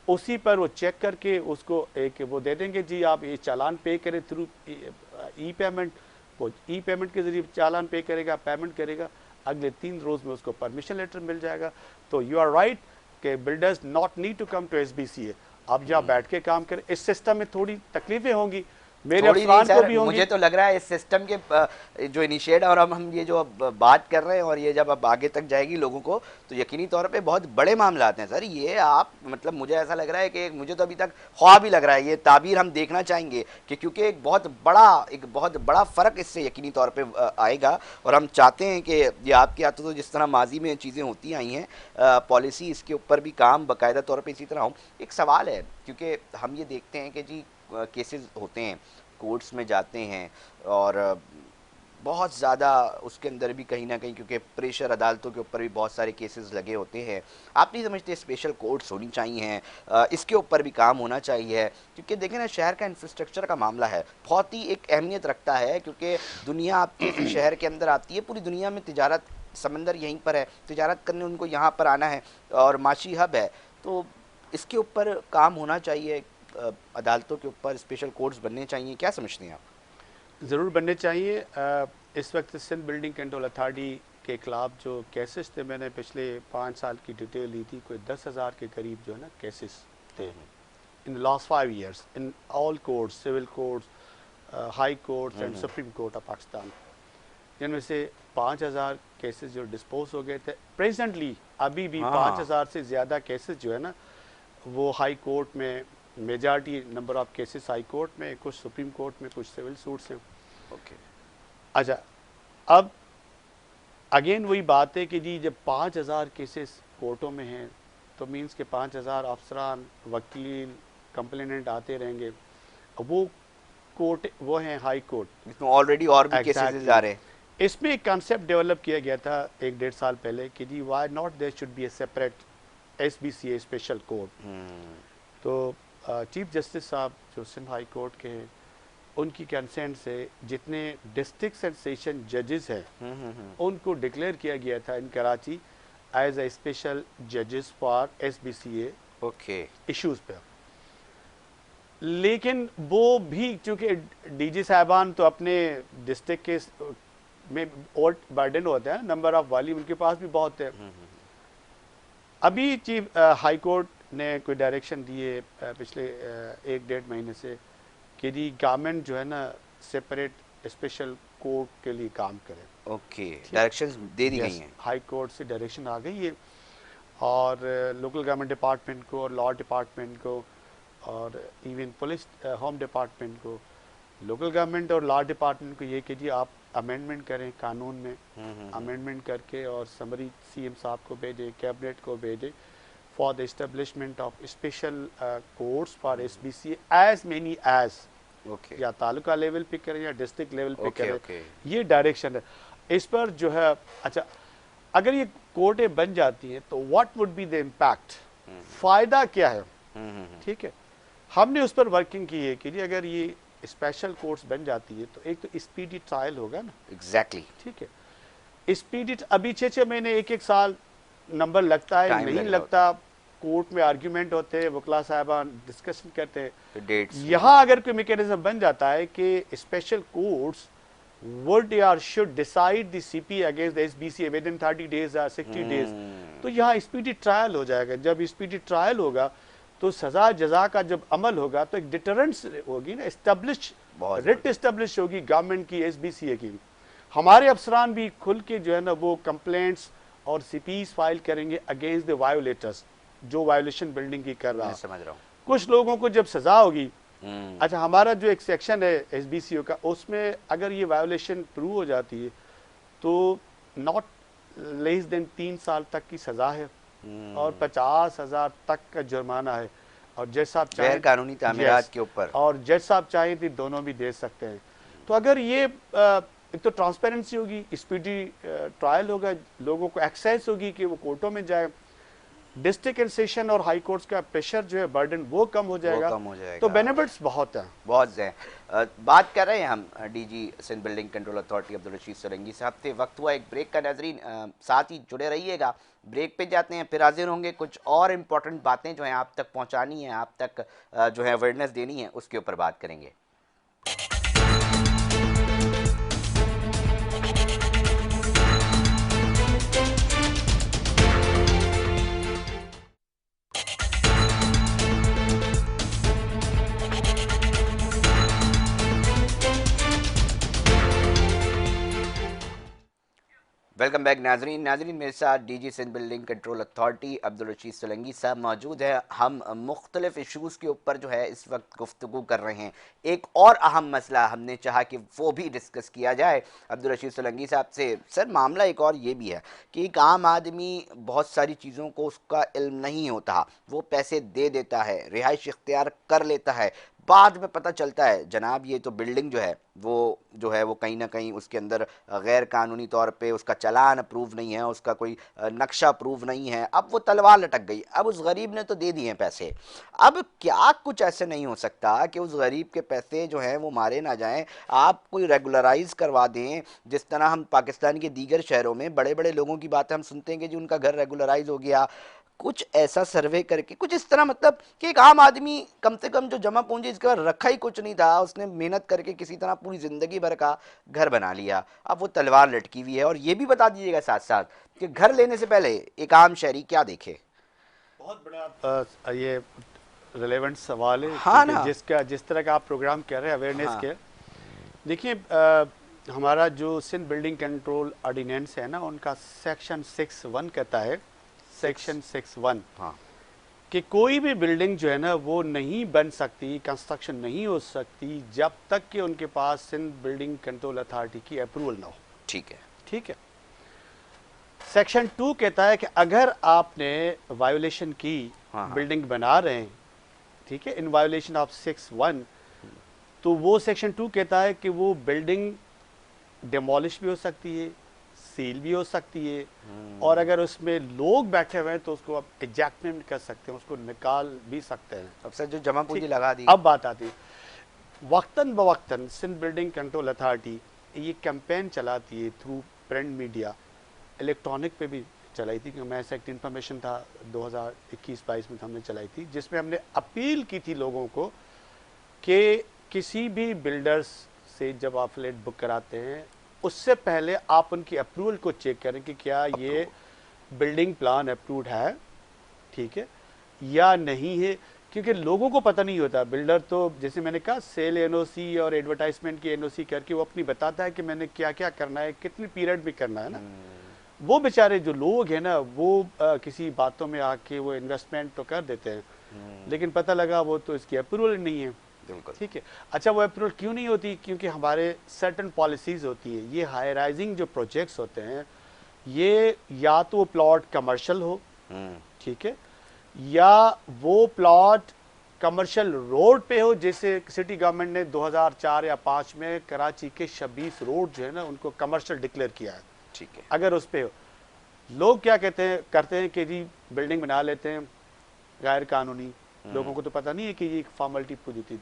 उसी पर वो चेक करके उसको एक वो दे देंगे, जी आप ये चालान पे करें थ्रू ई पेमेंट। वो ई पेमेंट के जरिए चालान पे करेगा, पेमेंट करेगा, अगले 3 रोज में उसको परमिशन लेटर मिल जाएगा। तो यू आर राइट कि builders not need to come to SBCA. अब जहाँ बैठ के काम करें, इस सिस्टम में थोड़ी तकलीफें होंगी, मेरे थोड़ी नहीं अफसरान को सर, भी होंगी। मुझे तो लग रहा है इस सिस्टम के जो इनिशिएट, और हम ये जो अब बात कर रहे हैं और ये जब अब आगे तक जाएगी लोगों को, तो यकीनी तौर पे बहुत बड़े मामला आते हैं सर ये। आप मतलब मुझे ऐसा लग रहा है कि मुझे तो अभी तक ख्वाब ही लग रहा है, ये ताबीर हम देखना चाहेंगे कि क्योंकि एक बहुत बड़ा फ़र्क इससे यकीनी तौर पे आएगा। और हम चाहते हैं कि ये आपके हाथों तो जिस तरह माजी में चीज़ें होती आई हैं, पॉलिसी इसके ऊपर भी काम बाकायदा तौर पर इसी तरह हो। एक सवाल है, क्योंकि हम ये देखते हैं कि जी केसेस होते हैं, कोर्ट्स में जाते हैं, और बहुत ज़्यादा उसके अंदर भी कहीं ना कहीं क्योंकि प्रेशर अदालतों के ऊपर भी बहुत सारे केसेस लगे होते हैं। आप नहीं समझते स्पेशल कोर्ट्स होनी चाहिए, इसके ऊपर भी काम होना चाहिए? क्योंकि देखें ना, शहर का इंफ्रास्ट्रक्चर का मामला है, बहुत ही एक अहमियत रखता है, क्योंकि दुनिया आपके शहर के अंदर आती है, पूरी दुनिया में तिजारत, समंदर यहीं पर है, तिजारत करने उनको यहाँ पर आना है, और माशी हब है। तो इसके ऊपर काम होना चाहिए, अदालतों के ऊपर स्पेशल कोर्ट्स बनने चाहिए। क्या समझते हैं आप? ज़रूर बनने चाहिए। इस वक्त सिंध बिल्डिंग कंट्रोल अथॉरिटी के खिलाफ जो केसेस थे, मैंने पिछले 5 साल की डिटेल ली थी, कोई 10,000 के करीब जो है ना केसेस थे in the last 5 years in all courts, civil courts, high courts and supreme court of Pakistan, जिनमें से 5,000 केसेस जो डिस्पोज हो गए थे। प्रेजेंटली अभी भी 5,000 से ज़्यादा केसेस जो है ना, वो हाई कोर्ट में, majority number of cases high court में, कुछ सुप्रीम कोर्ट में, कुछ सिविल सूट्स हैं। ओके। अच्छा, अब अगेन वही बात है कि जी जब 5,000 केसेस कोर्टों में हैं, तो मींस के 5,000 अफसरान, वकील, कंप्लेनेंट आते रहेंगे। वो कोर्ट वो हैं हाई कोर्ट, इसमें ऑलरेडी और भी केसेस आ रहे हैं। इसमें एक कंसेप्ट डेवलप किया गया था 1-1.5 साल पहले कि जी why not there should be a separate SBCA special court. तो चीफ जस्टिस साहब जो सिंध हाई कोर्ट के हैं, उनकी कंसेंट से जितने डिस्ट्रिक्ट एंड सेशन जजेस हैं उनको डिक्लेयर किया गया था इन कराची एज ए स्पेशल जजेस फॉर एसबीसीए ओके इश्यूज पे। लेकिन वो भी चूंकि डीजी साहबान तो अपने डिस्ट्रिक्ट के में और बर्डन होता है, नंबर ऑफ वाली उनके पास भी बहुत है। अभी चीफ हाई कोर्ट ने कोई डायरेक्शन दिए पिछले 1-1.5 महीने से कि जी गवर्नमेंट जो है ना सेपरेट स्पेशल कोर्ट के लिए काम करे। ओके, डायरेक्शंस दे दी गई हैं। हाई कोर्ट से डायरेक्शन आ गई है, और लोकल गवर्नमेंट डिपार्टमेंट को और लॉ डिपार्टमेंट को और इवन पुलिस होम डिपार्टमेंट को, लोकल गवर्नमेंट और लॉ डिपार्टमेंट को ये कि जी आप अमेंडमेंट करें कानून में, अमेंडमेंट करके और समरी सीएम साहब को भेजें, कैबिनेट को भेजें for the establishment of special courts for SBC as many as, या तालुका लेवल पे करें या डिस्ट्रिक्ट लेवल पे करें। ये डायरेक्शन है इस पर जो है। अच्छा, अगर ये कोर्टें बन जाती हैं तो what would be the impact, फायदा क्या है? ठीक है, हमने उस पर वर्किंग की है कि अगर ये स्पेशल कोर्ट्स बन जाती है तो एक तो स्पीडी ट्रायल होगा ना। एग्जैक्टली ठीक है, स्पीडी अभी 6-6 महीने 1-1 साल नंबर लगता है, नहीं लगता, कोर्ट में आर्ग्यूमेंट होते हैं, वकला साहबान डिस्कशन करते हैं। यहाँ अगर कोई मैकेनिज्म बन जाता है कि special courts would or should decide the CP against the SBC within 30 days or 60 days, तो यहाँ स्पीडी ट्रायल हो जाएगा। जब स्पीडी ट्रायल होगा तो सजा जजा का जब अमल होगा तो एक डिटरेंस होगी ना, एस्टेब्लिश रिट एस्टेब्लिश होगी गवर्नमेंट की, एसबीसीए की। हमारे अफसरान भी खुल के जो है ना वो कंप्लेंट्स और सीपीज फाइल करेंगे अगेंस्ट द वायोलेटर्स, जो वायोलेशन बिल्डिंग की कर रहा है। समझ रहा हूँ। कुछ लोगों को जब सजा होगी, हम्म। अच्छा हमारा जो एक सेक्शन है एसबीसीओ का, उसमें अगर ये वायोलेशन प्रूव हो जाती है तो नॉट लेस देन 3 साल तक की सजा है और 50,000 तक का जुर्माना है। और जज साहब गैर चाहें, कानूनी तामीरात यस, के ऊपर। और जज साहब चाहें तो दोनों भी दे सकते हैं। तो अगर ये एक तो ट्रांसपेरेंसी होगी, स्पीडी ट्रायल होगा, लोगों को एक्सेस होगी कि वो कोर्टों में जाए, डिस्ट्रिक्ट एंड सेशन और हाई कोर्ट्स का प्रेशर जो है, बर्डन वो कम हो वो जाएगा। कम हो तो जाएगा। बेनिफिट्स बहुत हैं। बहुत है। बात कर रहे हैं हम DG Sindh building control authority Abdul Rashid Solanki साहब से। वक्त हुआ एक ब्रेक का नाजरीन, साथ ही जुड़े रहिएगा। ब्रेक पे जाते हैं, फिर हाजिर होंगे। कुछ और इम्पोर्टेंट बातें जो हैं आप तक पहुंचानी है, आप तक जो है अवेयरनेस देनी है, उसके ऊपर बात करेंगे। वेलकम बैक नाजरीन। नाजरीन मेरे साथ DG Sindh building control authority Abdul Rashid Solanki साहब मौजूद है। हम मुख्तलिफ इशूज़ के ऊपर जो है इस वक्त गुफ्तगू कर रहे हैं। एक और अहम मसला हमने चाहा कि वो भी डिस्कस किया जाए अब्दुल रशीद सोलंकी साहब से। सर, मामला एक और ये भी है कि एक आम आदमी बहुत सारी चीज़ों को उसका इल्म नहीं होता, वो पैसे दे देता है, रिहाइश इख्तियार कर लेता है, बाद में पता चलता है जनाब ये तो बिल्डिंग जो है वो कहीं ना कहीं उसके अंदर गैर कानूनी तौर पे उसका चालान अप्रूव नहीं है, उसका कोई नक्शा अप्रूव नहीं है। अब वो तलवार लटक गई। अब उस गरीब ने तो दे दिए पैसे। अब क्या कुछ ऐसे नहीं हो सकता कि उस गरीब के पैसे जो हैं वो मारे ना जाएं? आप कोई रेगुलराइज करवा दें, जिस तरह हम पाकिस्तान के दीगर शहरों में बड़े बड़े लोगों की बातें हम सुनते हैं कि जी उनका घर रेगुलराइज हो गया। कुछ ऐसा सर्वे करके कुछ इस तरह, मतलब कि एक आम आदमी कम से कम जो जमा पूंजी इसके बाद रखा ही कुछ नहीं था, उसने मेहनत करके किसी तरह पूरी जिंदगी भर का घर बना लिया, अब वो तलवार लटकी हुई है। और ये भी बता दीजिएगा साथ साथ कि घर लेने से पहले एक आम शहरी क्या देखे। बहुत बड़ा ये रिलेवेंट सवाल है, हाँ क्योंकि ना। जिस तरह का आप प्रोग्राम कर रहे हैं अवेयरनेस हाँ। के। देखिए, हमारा जो सिंध बिल्डिंग कंट्रोल ऑर्डिनेंस है ना, उनका सेक्शन 6(1) कहता है, सेक्शन 6(1) हाँ। कि कोई भी बिल्डिंग जो है ना वो नहीं बन सकती, कंस्ट्रक्शन नहीं हो सकती जब तक कि उनके पास सिंध बिल्डिंग कंट्रोल अथॉरिटी की अप्रूवल ना हो। ठीक है। ठीक है। सेक्शन 2 कहता है कि अगर आपने वायोलेशन की, हाँ। बिल्डिंग बना रहे हैं, ठीक है, इन वायोलेशन ऑफ 6(1), तो वो सेक्शन 2 कहता है कि वो बिल्डिंग डिमोलिश भी हो सकती है, सील भी हो सकती है, और अगर उसमें लोग बैठे हुए हैं तो उसको आप एजेक्टमेंट कर सकते हैं, उसको निकाल भी सकते हैं। अब सर जो जमा पूंजी ठीक। लगा दी। अब बात आती है, वक्तन बवक्तन सिंध बिल्डिंग कंट्रोल अथॉरिटी ये कैंपेन चलाती है थ्रू प्रिंट मीडिया, इलेक्ट्रॉनिक पे भी चलाई थी, क्योंकि मैं सेक्ट इन्फॉर्मेशन था 2021-22 में हमने चलाई थी, जिसमें हमने अपील की थी लोगों को कि किसी भी बिल्डर्स से जब आप फ्लैट बुक कराते हैं उससे पहले आप उनकी अप्रूवल को चेक करें कि क्या ये बिल्डिंग प्लान अप्रूव्ड है, ठीक है, या नहीं है। क्योंकि लोगों को पता नहीं होता, बिल्डर तो जैसे मैंने कहा सेल एनओसी और एडवर्टाइजमेंट की एनओसी करके वो अपनी बताता है कि मैंने क्या क्या करना है, कितनी पीरियड भी करना है ना। वो बेचारे जो लोग हैं ना वो किसी बातों में आके वो इन्वेस्टमेंट तो कर देते हैं, लेकिन पता लगा वो तो इसकी अप्रूवल नहीं है। ठीक है। अच्छा, वो अप्रूवल क्यों नहीं होती? क्योंकि हमारे सर्टन पॉलिसीज होती है। ये हाई राइजिंग जो प्रोजेक्ट्स होते हैं, ये या तो वो प्लॉट कमर्शियल हो, ठीक है, या वो प्लॉट कमर्शियल रोड पे हो, जैसे सिटी गवर्नमेंट ने 2004 या 5 में कराची के 26 रोड जो है ना उनको कमर्शियल डिक्लेयर किया है। ठीक है। अगर उस पे हो, लोग क्या करते हैं कि जी बिल्डिंग बना लेते हैं गैर कानूनी, लोगों को तो पता नहीं है कि ये एक फॉर्मेलिटी पूरी थी।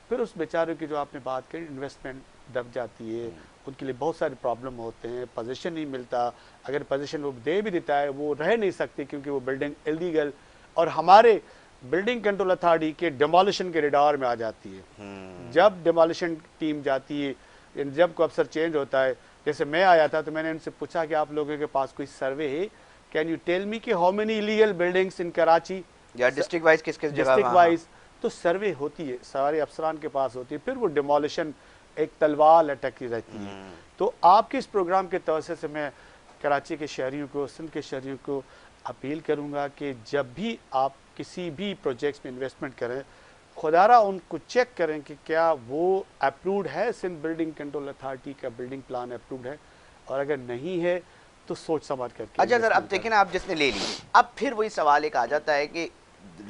फिर उस बेचारों की जो आपने बात करी, इन्वेस्टमेंट दब जाती है, उनके लिए बहुत सारे प्रॉब्लम होते हैं, पोजीशन नहीं मिलता, अगर पोजीशन वो दे भी देता है वो रह नहीं सकती क्योंकि वो बिल्डिंग इलीगल और हमारे बिल्डिंग कंट्रोल अथॉरिटी के डिमोलिशन के रेडार में आ जाती है। जब डिमोलिशन टीम जाती है, जब कोई अफसर चेंज होता है, जैसे मैं आया था तो मैंने इनसे पूछा कि आप लोगों के पास कोई सर्वे है, कैन यू टेल मी कि हाउ मेनी इलीगल बिल्डिंग्स इन कराची, या डिस्ट्रिक्ट वाइज किस किस जगह, डिस्ट्रिक्ट वाइज। तो सर्वे होती है, सारे अफसरान के पास होती है, फिर वो डिमोलिशन एक तलवार लटकी रहती है। तो आपके इस प्रोग्राम के तवज्जो से मैं कराची के शहरियों को, सिंध के शहरियों को अपील करूंगा कि जब भी आप किसी भी प्रोजेक्ट्स में इन्वेस्टमेंट करें, खुदारा उनको चेक करें कि क्या वो अप्रूव्ड है, सिंध बिल्डिंग कंट्रोल अथॉरिटी का बिल्डिंग प्लान अप्रूव्ड है, और अगर नहीं है तो सोच समझ करके अच्छा सर, अब इन्वेस्टमेंट देखिए करें। ना, आप जिसने ले ली, अब फिर वही सवाल एक आ जाता है कि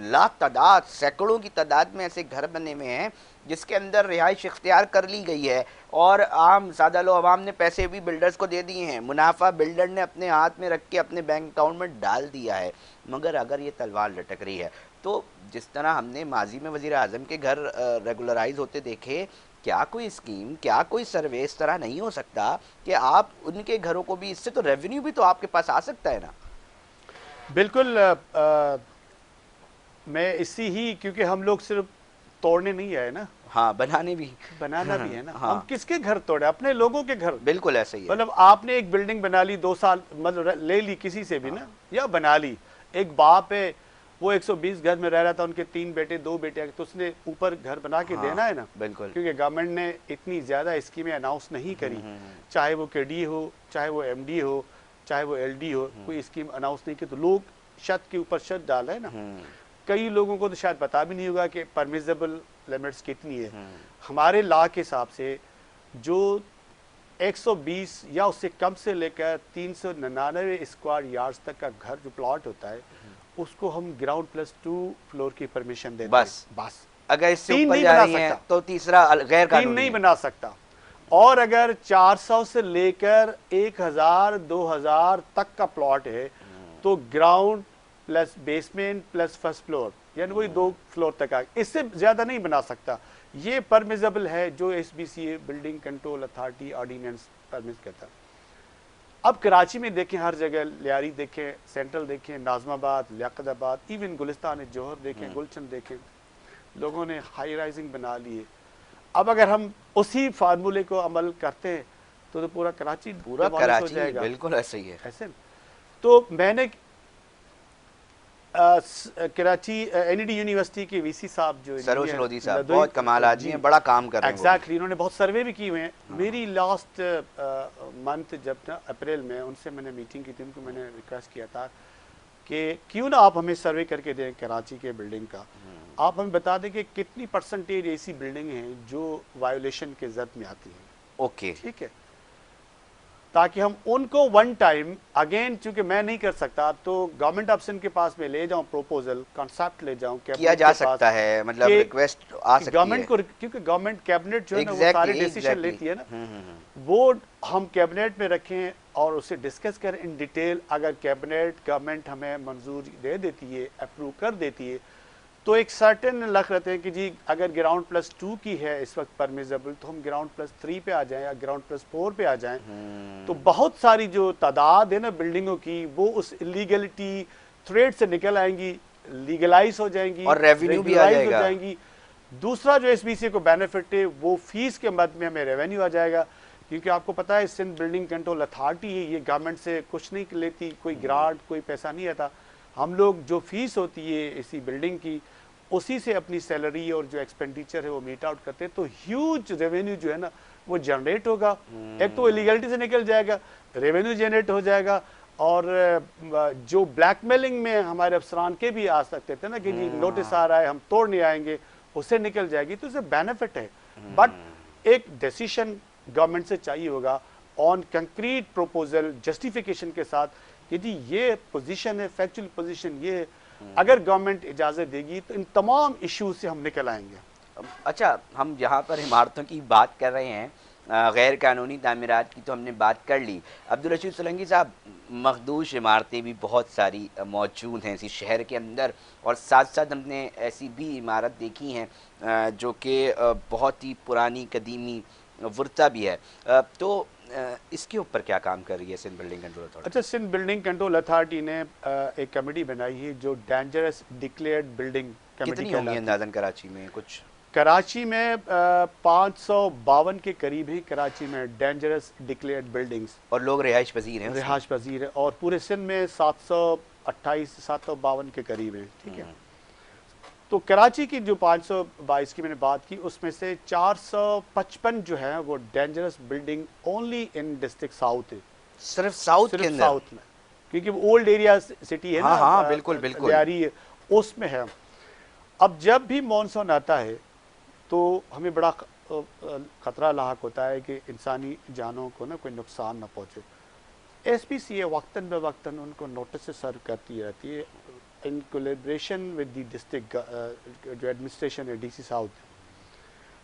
लाख तादाद, सैकड़ों की तादाद में ऐसे घर बने हुए हैं जिसके अंदर रिहाइश इख्तियार कर ली गई है, और आम सादा लो अवाम ने पैसे भी बिल्डर्स को दे दिए हैं, मुनाफा बिल्डर ने अपने हाथ में रख के अपने बैंक अकाउंट में डाल दिया है। मगर अगर ये तलवार लटक रही है, तो जिस तरह हमने माजी में वजीर आजम के घर रेगुलराइज होते देखे, क्या कोई स्कीम, क्या कोई सर्वे इस तरह नहीं हो सकता कि आप उनके घरों को भी, इससे तो रेवेन्यू भी तो आपके पास आ सकता है ना? बिल्कुल। मैं इसी ही, क्योंकि हम लोग सिर्फ तोड़ने नहीं आए ना, हाँ, बनाने भी। बनाना भी है ना। हाँ, हम किसके घर तोड़े? अपने लोगों के घर। बिल्कुल ऐसे ही है। मतलब आपने एक बिल्डिंग बना ली 2 साल, मतलब ले ली किसी से भी ना, या बना ली। एक बाप है, वो 120 घर में रह रहा था, उनके 3 बेटे 2 बेटे, तो उसने ऊपर घर बना के देना है ना। बिल्कुल। क्योंकि गवर्नमेंट ने इतनी ज़्यादा स्कीमें अनाउंस नहीं करी, चाहे वो केडी हो, चाहे वो एमडी हो, चाहे वो एलडी हो, कोई स्कीम अनाउंस नहीं की, तो लोग छत के ऊपर छत डाल रहे हैं ना। कई लोगों को तो शायद पता भी नहीं होगा कि परमिसेबल लिमिट्स कितनी है। हमारे लॉ के हिसाब से जो 120 या उससे कम से लेकर 399 स्क्वायर यार्ड्स तक का घर जो प्लॉट होता है, उसको हम ग्राउंड +2 फ्लोर की परमिशन देते हैं। बस अगर इससे तीन ऊपर नहीं जा बना रही हैं सकता, तो तीसरा गैर 3 कानूनी नहीं है। बना सकता। और अगर 400 से लेकर 1000 2000 तक का प्लॉट है, तो ground plus basement plus first floor, यानी वही 2 फ्लोर तक आ, इससे ज्यादा नहीं बना सकता। ये परमिसेबल है जो SBCA building control authority ordinance permit करता है। अब कराची में देखें, हर जगह लियारी देखें, सेंट्रल देखें, नाजमाबाद, लियाकताबाद, इवन गुलिस्तान जौहर देखें, गुलशन देखें, लोगों ने हाई राइजिंग बना लिए। अब अगर हम उसी फार्मूले को अमल करते हैं तो पूरा कराची पूरा demolish हो कराची जाएगा। बिल्कुल ऐसे ही है। ऐसे तो मैंने कराची NED यूनिवर्सिटी के VC साहब जो सरोज लोधी साहब लदोई- बहुत कमाल आदमी जी, हैं, बड़ा काम कर रहे हैं वो भी। एग्जैक्टली, उन्होंने बहुत सर्वे भी किए हुए हैं। मेरी लास्ट मंथ जब ना अप्रैल में उनसे मैंने मीटिंग की थी, उनको मैंने रिक्वेस्ट किया था कि क्यों ना आप हमें सर्वे करके दें कराची के बिल्डिंग का, आप हमें बता दें कि कितनी परसेंटेज ऐसी बिल्डिंग हैं जो वायोलेशन के जद में आती हैं। ओके, ठीक है, ताकि हम उनको वन टाइम अगेन, चूंकि मैं नहीं कर सकता, तो गवर्नमेंट ऑप्शन के पास में ले जाऊं, प्रपोजल कॉन्सेप्ट ले जाऊं, किया जा सकता है, मतलब रिक्वेस्ट आ सकती है गवर्नमेंट को, क्योंकि गवर्नमेंट कैबिनेट जो है ना वो सारे डिसीजन लेती है ना, वो हम कैबिनेट में रखें और उसे डिस्कस करें इन डिटेल। अगर कैबिनेट गवर्नमेंट हमें मंजूरी दे देती है, अप्रूव कर देती है, तो एक सर्टेन लग रहते हैं कि जी अगर ग्राउंड +2 की है इस वक्त परमिसेबल, तो हम ग्राउंड +3 पे आ जाएं या ग्राउंड +4 पे आ जाएं। तो बहुत सारी जो तादाद है ना बिल्डिंगों की, वो उस इलीगलिटी थ्रेड से निकल आएंगी, लीगलाइज हो जाएंगी और रेवेन्यू भी आ जाएगा। हो जाएंगी। दूसरा जो SBC को बेनिफिट है, वो फीस के मद में हमें रेवेन्यू आ जाएगा, क्योंकि आपको पता है सिंध बिल्डिंग कंट्रोल अथॉरिटी है, ये गवर्नमेंट से कुछ नहीं लेती, कोई ग्रांट कोई पैसा नहीं आता। हम लोग जो फीस होती है इसी बिल्डिंग की, उसी से अपनी सैलरी और जो एक्सपेंडिचर है वो मीट आउट करते हैं। तो ह्यूज रेवेन्यू जो है ना वो जनरेट होगा। एक तो इलीगलिटी से निकल जाएगा, रेवेन्यू जनरेट हो जाएगा, और जो ब्लैकमेलिंग में हमारे अफसरान के भी आ सकते थे ना कि जी नोटिस आ रहा है हम तोड़ने आएंगे, उससे निकल जाएगी। तो इससे बेनिफिट है, बट एक डिसीजन गवर्नमेंट से चाहिए होगा ऑन कंक्रीट प्रपोजल जस्टिफिकेशन के साथ कि जी ये पोजीशन है, फैक्चुअल पोजीशन ये है। अगर गवर्नमेंट इजाज़त देगी तो इन तमाम इश्यूज से हम निकल आएंगे। अच्छा, हम यहाँ पर इमारतों की बात कर रहे हैं, गैर कानूनी तामीरात की तो हमने बात कर ली। अब्दुल रशीद सोलंकी साहब, मखदूश इमारतें भी बहुत सारी मौजूद हैं इसी शहर के अंदर, और साथ साथ हमने ऐसी भी इमारत देखी हैं जो कि बहुत ही पुरानी कदीमी वर्ता भी है। तो इसके ऊपर क्या काम कर रही है सिंध बिल्डिंग कंट्रोल अथॉरिटी? अच्छा, सिंध बिल्डिंग कंट्रोल अथॉरिटी ने एक कमेटी बनाई है जो डेंजरस डिक्लेयर्ड बिल्डिंग कमेटी। कितनी होंगी अंदाजन कराची में? कुछ कराची में 552 के करीब है कराची में डेंजरस डिक्लेयर्ड बिल्डिंग्स, और लोग रिहाइश पजीर हैं? रिहाइश पजीर है, और पूरे सिंध में 728 752 के करीब है। ठीक है, तो कराची की जो 522 की मैंने बात की, उसमें से 455 जो है वो dangerous building only in district south है। सिर्फ साउथ के अंदर? साउथ में, क्योंकि वो ओल्ड एरिया सिटी है ना। हाँ, बिल्कुल बिल्कुल। लियारी उसमें है। अब जब भी मानसून आता है तो हमें बड़ा ख़तरा लाक होता है कि इंसानी जानों को ना कोई नुकसान ना पहुँचे। एसपीसीए वक्तन ब वक्तन उनको नोटिस सर्व करती रहती है इन कोलेब्रेशन विद द डिस्ट्रिक्ट जो एडमिनिस्ट्रेशन है डीसी साउथ।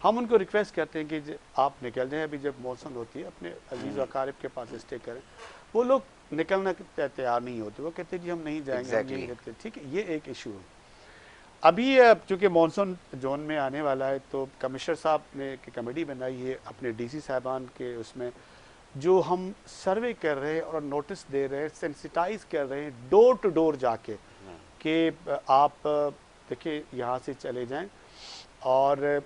हम उनको रिक्वेस्ट करते हैं कि आप निकल जाएं, अभी जब मौसम होती है अपने अजीज़ अकारिब के पास स्टे करें। वो लोग निकलना तैयार नहीं होते, वो कहते हैं जी हम नहीं जाएंगे, हम नहीं करते। ठीक है, ये एक इशू है। अभी चूँकि मानसून जोन में आने वाला है तो कमिश्नर साहब ने एक कमेटी बनाई है अपने डीसी साहबान के, उसमें जो हम सर्वे कर रहे हैं और नोटिस दे रहे हैं, सेंसिटाइज कर रहे हैं डोर टू डोर जाके कि आप देखिए यहाँ से चले जाएं। और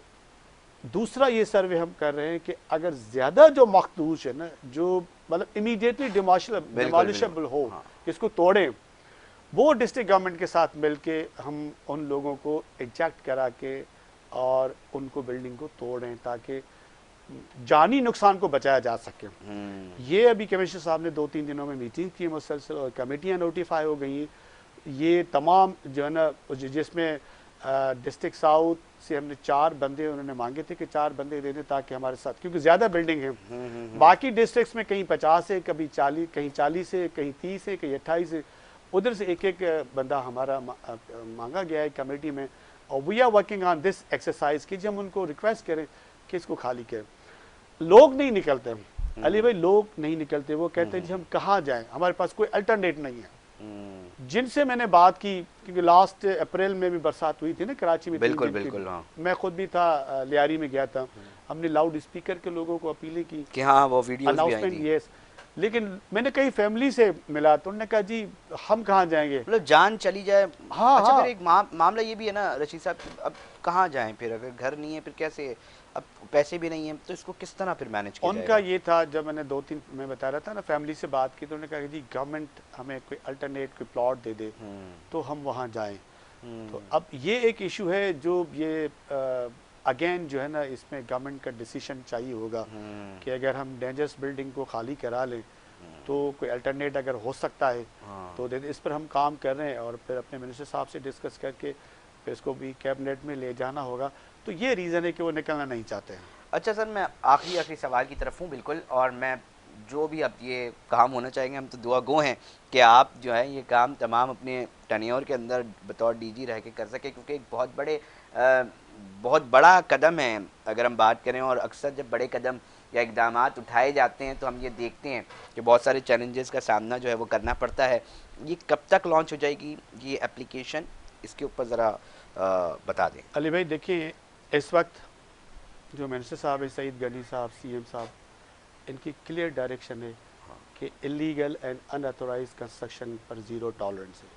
दूसरा ये सर्वे हम कर रहे हैं कि अगर ज़्यादा जो मखदूश है ना, जो मतलब इमीडिएटली डिमोलिशेबल हो, हाँ। इसको तोड़ें, वो डिस्ट्रिक्ट गवर्नमेंट के साथ मिलके हम उन लोगों को एग्जैक्ट करा के और उनको बिल्डिंग को तोड़ें ताकि जानी नुकसान को बचाया जा सके। ये अभी कमिश्नर साहब ने 2-3 दिनों में मीटिंग की मुसलसल और कमेटियाँ नोटिफाई हो गई। ये तमाम जो है ना, जिसमें डिस्ट्रिक्ट साउथ से हमने 4 बंदे उन्होंने मांगे थे कि 4 बंदे दे दें ताकि हमारे साथ, क्योंकि ज़्यादा बिल्डिंग है। बाकी डिस्ट्रिक्ट्स में कहीं 50 है, कभी 40, कहीं 40 है, कहीं 30 है, कहीं 28 है। उधर से एक बंदा हमारा मांगा गया है कमेटी में। और we are working on this exercise कि जब हम उनको रिक्वेस्ट करें कि इसको खाली करें। लोग नहीं निकलते अली भाई, लोग नहीं निकलते। वो कहते हैं जी हम कहाँ जाएं, हमारे पास कोई अल्टरनेट नहीं है। जिनसे मैंने बात की, क्योंकि लास्ट अप्रैल में भी बरसात हुई थी ना कराची में, बिल्कुल बिल्कुल, हाँ। मैं खुद भी था, लियारी में गया था। हमने लाउड स्पीकर के लोगों को अपीलें की कि हाँ वो वीडियोस भी आई थी। यस, लेकिन मैंने कई फैमिली से मिला तो उन्होंने कहा जी हम कहाँ जाएंगे, मतलब जान चली जाए। हाँ अच्छा, हाँ। फिर एक मामला ये भी है ना रशीद साहब, अब कहाँ जाएं फिर, अगर घर नहीं है फिर कैसे, अब पैसे भी नहीं है तो इसको किस तरह फिर मैनेज किया उनका जाएगा? ये था, जब मैंने 2-3 मैं बता रहा था ना फैमिली से बात की तो उन्होंने कहा कि जी गवर्नमेंट हमें कोई अल्टरनेट कोई प्लॉट दे दे तो हम वहाँ जाएं। तो अब ये एक इशू है जो ये अगेन जो है ना, इसमें गवर्नमेंट का डिसीजन चाहिए होगा कि अगर हम डेंजरस बिल्डिंग को खाली करा लें तो कोई अल्टरनेट अगर हो सकता है तो दे। इस पर हम काम कर रहे हैं और फिर अपने मिनिस्टर साहब से डिस्कस करके फिर इसको भी कैबिनेट में ले जाना होगा। तो ये रीज़न है कि वो निकलना नहीं चाहते हैं। अच्छा सर, मैं आखिरी सवाल की तरफ हूँ बिल्कुल, और मैं जो भी अब ये काम होना चाहेंगे, हम तो दुआ गो हैं कि आप जो है ये काम तमाम अपने टनियोर के अंदर बतौर डीजी रह के कर सके, क्योंकि एक बहुत बड़ा कदम है अगर हम बात करें। और अक्सर जब बड़े कदम या इकदामात उठाए जाते हैं तो हम ये देखते हैं कि बहुत सारे चैलेंजेस का सामना जो है वो करना पड़ता है। ये कब तक लॉन्च हो जाएगी ये एप्लीकेशन, इसके ऊपर ज़रा बता दें। अली भाई देखिए, इस वक्त जो मिनिस्टर साहब है सईद गनी साहब, सीएम साहब, इनकी क्लियर डायरेक्शन है कि इलीगल एंड अनऑथोराइज कंस्ट्रक्शन पर ज़ीरो टॉलरेंस है।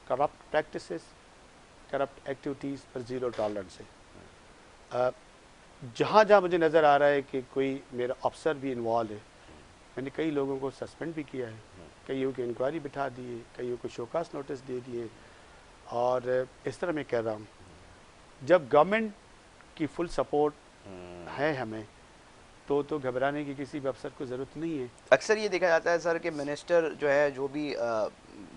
करप्ट प्रैक्टिसेस, करप्ट एक्टिविटीज़ पर ज़ीरो टॉलरेंस है। जहाँ जहाँ मुझे नज़र आ रहा है कि कोई मेरा अफसर भी इन्वॉल्व है, मैंने कई लोगों को सस्पेंड भी किया है, कईयों की इंक्वायरी बिठा दी है, कईयों को शोकास नोटिस दे दिए। और इस तरह मैं कह रहा हूँ, जब गवर्नमेंट की फुल सपोर्ट है हमें तो घबराने की किसी भी अफसर को ज़रूरत नहीं है। अक्सर ये देखा जाता है सर कि मिनिस्टर जो है, जो भी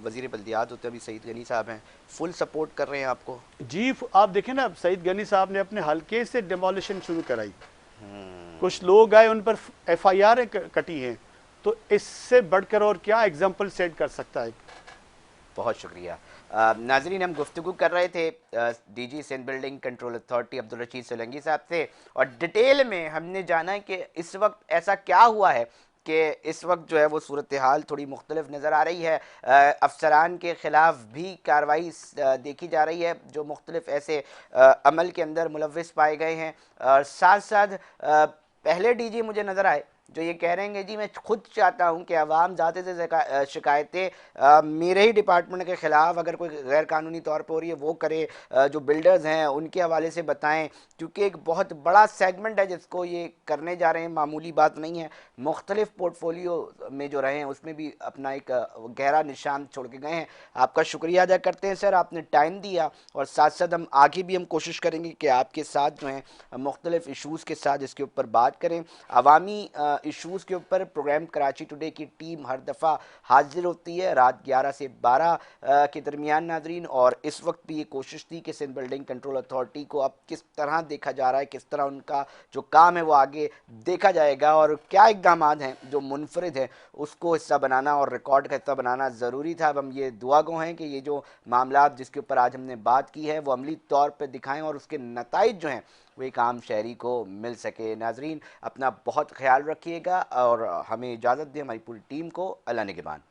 वज़ीर बल्दियात होते हैं, अभी सईद गनी साहब हैं, फुल सपोर्ट कर रहे हैं आपको। जी, आप देखें ना, सईद गनी साहब ने अपने हल्के से डिमोलिशन शुरू कराई। कुछ लोग आए, उन पर FIR कटी हैं, तो इससे बढ़कर और क्या एग्जाम्पल सेट कर सकता है। बहुत शुक्रिया। नाजरीन, हम गुफ्तगू कर रहे थे DG Sindh building control authority Abdul Rashid Solanki साहब से, और डिटेल में हमने जाना कि इस वक्त ऐसा क्या हुआ है कि इस वक्त जो है वो सूरत हाल थोड़ी मुख्तलिफ नज़र आ रही है। अफसरान के ख़िलाफ़ भी कार्रवाई देखी जा रही है जो मुख्तलिफ ऐसे अमल के अंदर मुलव्विस पाए गए हैं। और साथ साथ पहले डीजी मुझे नज़र आए जो ये कह रहे हैं जी मैं खुद चाहता हूँ कि अवाम ज़्यादा से शिकायतें मेरे ही डिपार्टमेंट के ख़िलाफ़ अगर कोई गैर कानूनी तौर पर हो रही है वो करे, जो बिल्डर्स हैं उनके हवाले से बताएं, क्योंकि एक बहुत बड़ा सेगमेंट है जिसको ये करने जा रहे हैं, मामूली बात नहीं है। मुख्तलिफ पोर्टफोलियो में जो रहे हैं उसमें भी अपना एक गहरा निशान छोड़ के गए हैं। आपका शुक्रिया अदा करते हैं सर, आपने टाइम दिया, और साथ साथ हम आगे भी हम कोशिश करेंगे कि आपके साथ जो हैं मुख्तलिफ इशूज़ के साथ इसके ऊपर बात करें। अवामी इश्यूज़ के ऊपर प्रोग्राम कराची टुडे की टीम हर दफ़ा हाजिर होती है रात 11 से 12 के दरमियान नाजरीन। और इस वक्त भी ये कोशिश थी कि सिंध बिल्डिंग कंट्रोल अथॉरिटी को अब किस तरह देखा जा रहा है, किस तरह उनका जो काम है वो आगे देखा जाएगा और क्या इकदाम हैं जो मुनफरिद है उसको हिस्सा बनाना और रिकॉर्ड का हिस्सा बनाना ज़रूरी था। अब हम ये दुआ गो हैं कि ये जो मामला जिसके ऊपर आज हमने बात की है वो अमली तौर पर दिखाएं और उसके नताइज जो हैं वो एक आम शहरी को मिल सके। नाजरीन अपना बहुत ख्याल रखिएगा और हमें इजाज़त दें, हमारी पूरी टीम को अल्लाह निगहबान।